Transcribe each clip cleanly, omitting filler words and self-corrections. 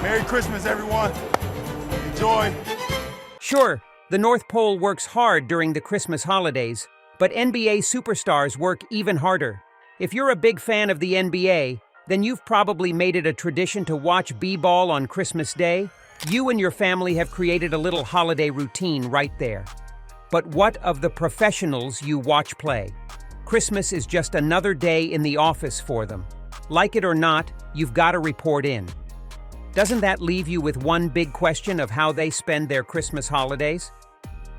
Merry Christmas, everyone. Enjoy. Sure, the North Pole works hard during the Christmas holidays, but NBA superstars work even harder. If you're a big fan of the NBA, then you've probably made it a tradition to watch B-ball on Christmas Day. You and your family have created a little holiday routine right there. But what of the professionals you watch play? Christmas is just another day in the office for them. Like it or not, you've got to report in. Doesn't that leave you with one big question of how they spend their Christmas holidays?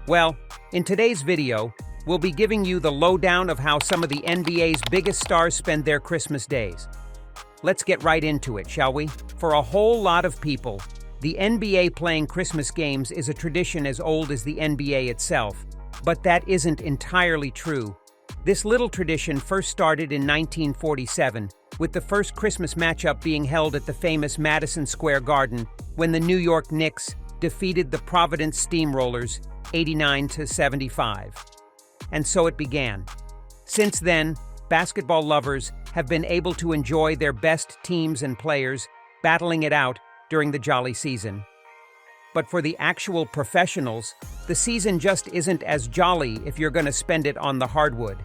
Well, in today's video, we'll be giving you the lowdown of how some of the NBA's biggest stars spend their Christmas days. Let's get right into it, shall we? For a whole lot of people, the NBA playing Christmas games is a tradition as old as the NBA itself, but that isn't entirely true. This little tradition first started in 1947, with the first Christmas matchup being held at the famous Madison Square Garden when the New York Knicks defeated the Providence Steamrollers 89-75. And so it began. Since then, basketball lovers have been able to enjoy their best teams and players battling it out during the jolly season. But for the actual professionals, the season just isn't as jolly if you're going to spend it on the hardwood.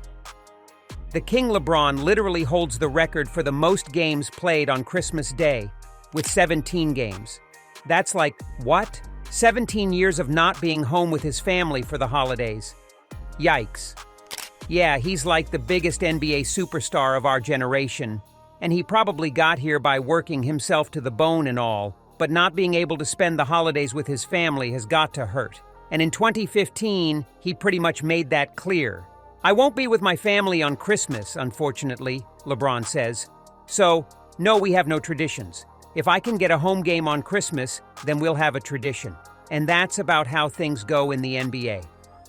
The King LeBron literally holds the record for the most games played on Christmas Day, with 17 games. That's like, what? 17 years of not being home with his family for the holidays. Yikes. Yeah, he's like the biggest NBA superstar of our generation, and he probably got here by working himself to the bone and all, but not being able to spend the holidays with his family has got to hurt. And in 2015, he pretty much made that clear. "I won't be with my family on Christmas, unfortunately," LeBron says. "So, no, we have no traditions. If I can get a home game on Christmas, then we'll have a tradition." And that's about how things go in the NBA.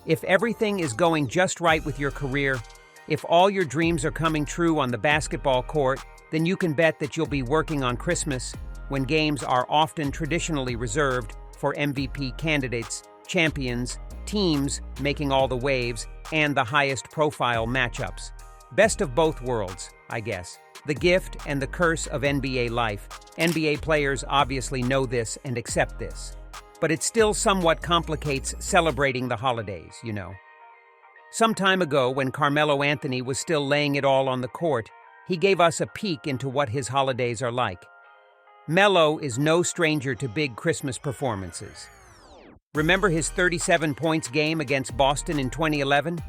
If everything is going just right with your career, if all your dreams are coming true on the basketball court, then you can bet that you'll be working on Christmas, when games are often traditionally reserved for MVP candidates, champions, teams making all the waves, and the highest profile matchups. Best of both worlds, I guess. The gift and the curse of NBA life. NBA players obviously know this and accept this. But it still somewhat complicates celebrating the holidays, you know. Some time ago, when Carmelo Anthony was still laying it all on the court, he gave us a peek into what his holidays are like. Melo is no stranger to big Christmas performances. Remember his 37 points game against Boston in 2011?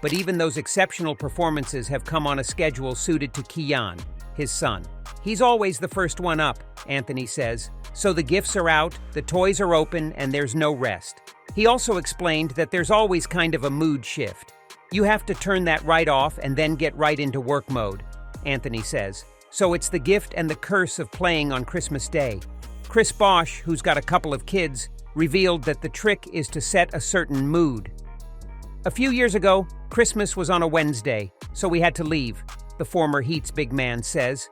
But even those exceptional performances have come on a schedule suited to Kiyan, his son. "He's always the first one up," Anthony says. "So the gifts are out, the toys are open, and there's no rest." He also explained that there's always kind of a mood shift. "You have to turn that right off and then get right into work mode," Anthony says. So it's the gift and the curse of playing on Christmas Day. Chris Bosh, who's got a couple of kids, revealed that the trick is to set a certain mood. "A few years ago, Christmas was on a Wednesday, so we had to leave," the former Heat's big man says.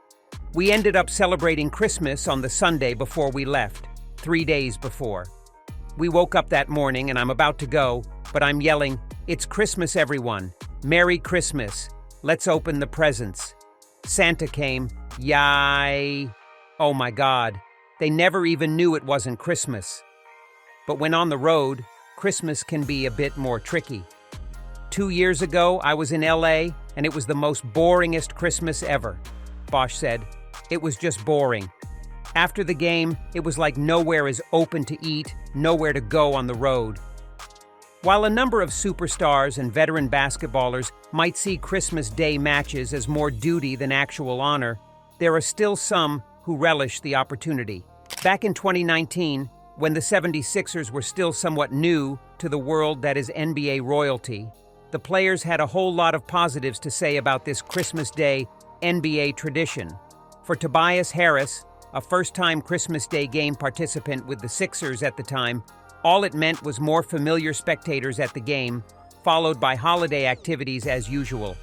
"We ended up celebrating Christmas on the Sunday before we left, 3 days before. We woke up that morning and I'm about to go, but I'm yelling, 'It's Christmas, everyone. Merry Christmas. Let's open the presents.' Santa came. Yay. Oh my God. They never even knew it wasn't Christmas." But when on the road, Christmas can be a bit more tricky. 2 years ago, I was in LA, and it was the most boringest Christmas ever," Bosh said. "It was just boring. After the game, it was like nowhere is open to eat, nowhere to go on the road." While a number of superstars and veteran basketballers might see Christmas Day matches as more duty than actual honor, there are still some who relish the opportunity. Back in 2019, when the 76ers were still somewhat new to the world that is NBA royalty, the players had a whole lot of positives to say about this Christmas Day NBA tradition. For Tobias Harris, a first-time Christmas Day game participant with the Sixers at the time, all it meant was more familiar spectators at the game, followed by holiday activities as usual.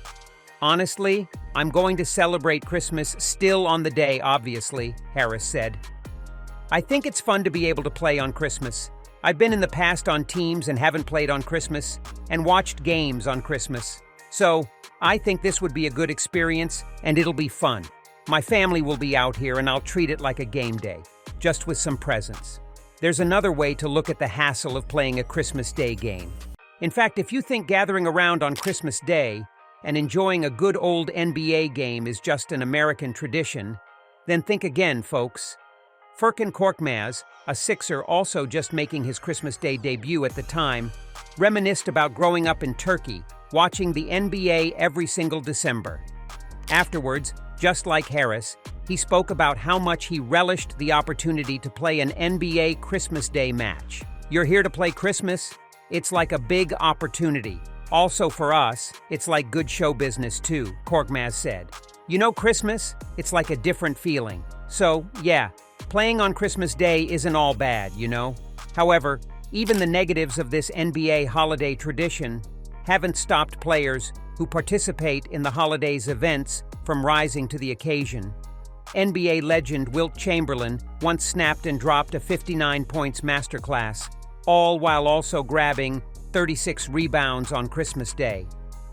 "Honestly, I'm going to celebrate Christmas still on the day, obviously," Harris said. "I think it's fun to be able to play on Christmas. I've been in the past on teams and haven't played on Christmas, and watched games on Christmas. So, I think this would be a good experience, and it'll be fun. My family will be out here, and I'll treat it like a game day. just with some presents. There's another way to look at the hassle of playing a Christmas Day game. In fact, if you think gathering around on Christmas Day and enjoying a good old NBA game is just an American tradition, then think again, folks. Furkan Korkmaz, a Sixer also just making his Christmas Day debut at the time, reminisced about growing up in Turkey, watching the NBA every single December. Afterwards, just like Harris, he spoke about how much he relished the opportunity to play an NBA Christmas Day match. You're here to play Christmas? It's like a big opportunity. Also for us, it's like good show business too, Korkmaz said. You know Christmas? It's like a different feeling. So, yeah, playing on Christmas Day isn't all bad, you know? However, even the negatives of this NBA holiday tradition haven't stopped players who participate in the holiday's events from rising to the occasion. NBA legend Wilt Chamberlain once snapped and dropped a 59 points masterclass, all while also grabbing 36 rebounds on Christmas Day.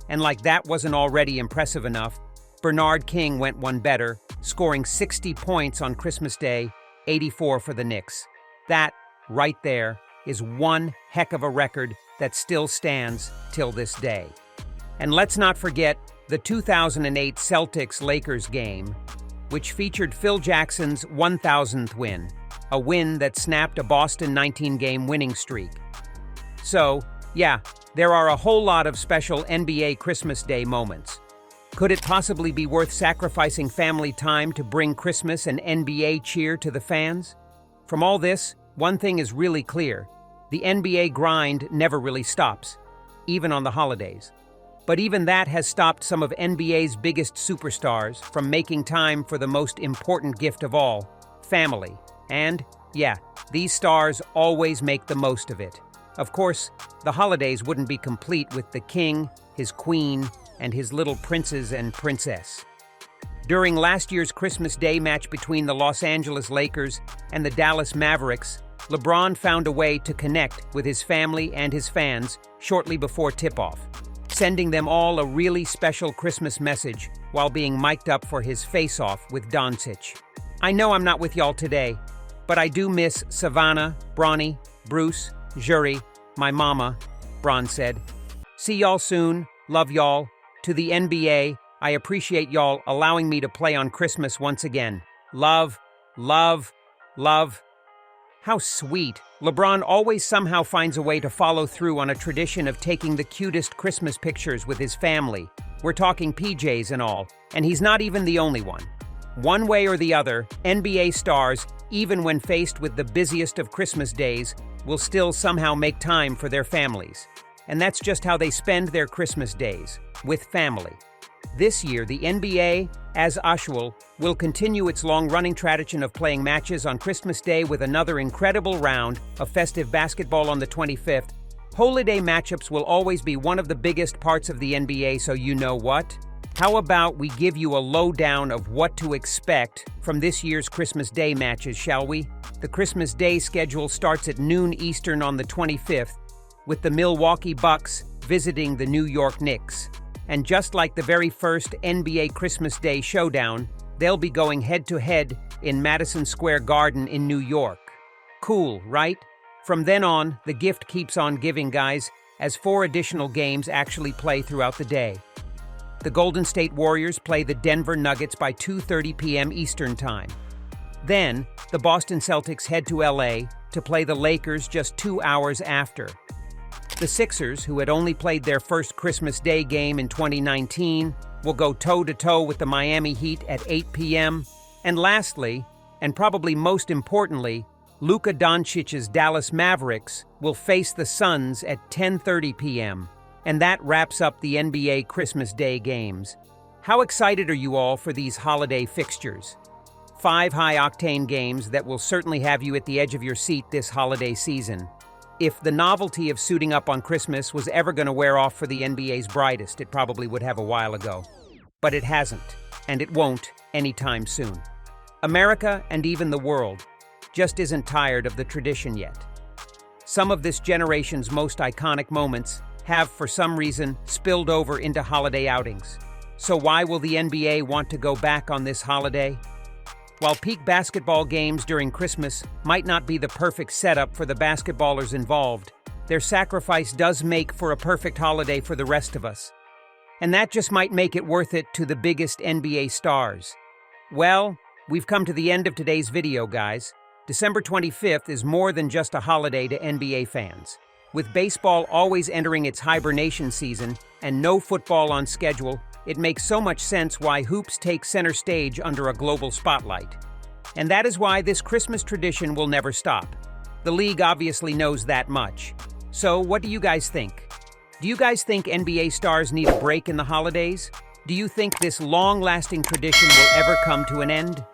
And like that wasn't already impressive enough, Bernard King went one better, scoring 60 points on Christmas Day, 84 for the Knicks. That, right there, is one heck of a record that still stands till this day. And let's not forget the 2008 Celtics-Lakers game, which featured Phil Jackson's 1,000th win, a win that snapped a Boston 19-game winning streak. So, yeah, there are a whole lot of special NBA Christmas Day moments. Could it possibly be worth sacrificing family time to bring Christmas and NBA cheer to the fans? From all this, one thing is really clear. The NBA grind never really stops, even on the holidays. But even that has stopped some of NBA's biggest superstars from making time for the most important gift of all, family. And, yeah, these stars always make the most of it. Of course, the holidays wouldn't be complete with the king, his queen, and his little princes and princess. During last year's Christmas Day match between the Los Angeles Lakers and the Dallas Mavericks, LeBron found a way to connect with his family and his fans shortly before tip-off, sending them all a really special Christmas message while being mic'd up for his face-off with Doncic. I know I'm not with y'all today, but I do miss Savannah, Bronny, Bruce, Jury, my mama, Bron said. See y'all soon, love y'all. To the NBA, I appreciate y'all allowing me to play on Christmas once again. Love, love, love. How sweet. LeBron always somehow finds a way to follow through on a tradition of taking the cutest Christmas pictures with his family. We're talking PJs and all, and he's not even the only one. One way or the other, NBA stars, even when faced with the busiest of Christmas days, will still somehow make time for their families. And that's just how they spend their Christmas days, with family. This year, the NBA, as usual, will continue its long-running tradition of playing matches on Christmas Day with another incredible round of festive basketball on the 25th. Holiday matchups will always be one of the biggest parts of the NBA, so you know what? How about we give you a lowdown of what to expect from this year's Christmas Day matches, shall we? The Christmas Day schedule starts at noon Eastern on the 25th, with the Milwaukee Bucks visiting the New York Knicks. And just like the very first NBA Christmas Day showdown, they'll be going head-to-head in Madison Square Garden in New York. Cool, right? From then on, the gift keeps on giving, guys, as 4 additional games actually play throughout the day. The Golden State Warriors play the Denver Nuggets by 2:30 p.m. Eastern Time. Then, the Boston Celtics head to LA to play the Lakers just 2 hours after. The Sixers, who had only played their first Christmas Day game in 2019, will go toe-to-toe with the Miami Heat at 8 p.m. And lastly, and probably most importantly, Luka Doncic's Dallas Mavericks will face the Suns at 10:30 p.m. And that wraps up the NBA Christmas Day games. How excited are you all for these holiday fixtures? 5 high-octane games that will certainly have you at the edge of your seat this holiday season. If the novelty of suiting up on Christmas was ever going to wear off for the NBA's brightest, it probably would have a while ago. But it hasn't, and it won't anytime soon. America, and even the world, just isn't tired of the tradition yet. Some of this generation's most iconic moments have, for some reason, spilled over into holiday outings. So why will the NBA want to go back on this holiday? While peak basketball games during Christmas might not be the perfect setup for the basketballers involved, their sacrifice does make for a perfect holiday for the rest of us. And that just might make it worth it to the biggest NBA stars. Well, we've come to the end of today's video, guys. December 25th is more than just a holiday to NBA fans. With baseball always entering its hibernation season and no football on schedule, it makes so much sense why hoops take center stage under a global spotlight. And that is why this Christmas tradition will never stop. The league obviously knows that much. So, what do you guys think? Do you guys think NBA stars need a break in the holidays? Do you think this long-lasting tradition will ever come to an end?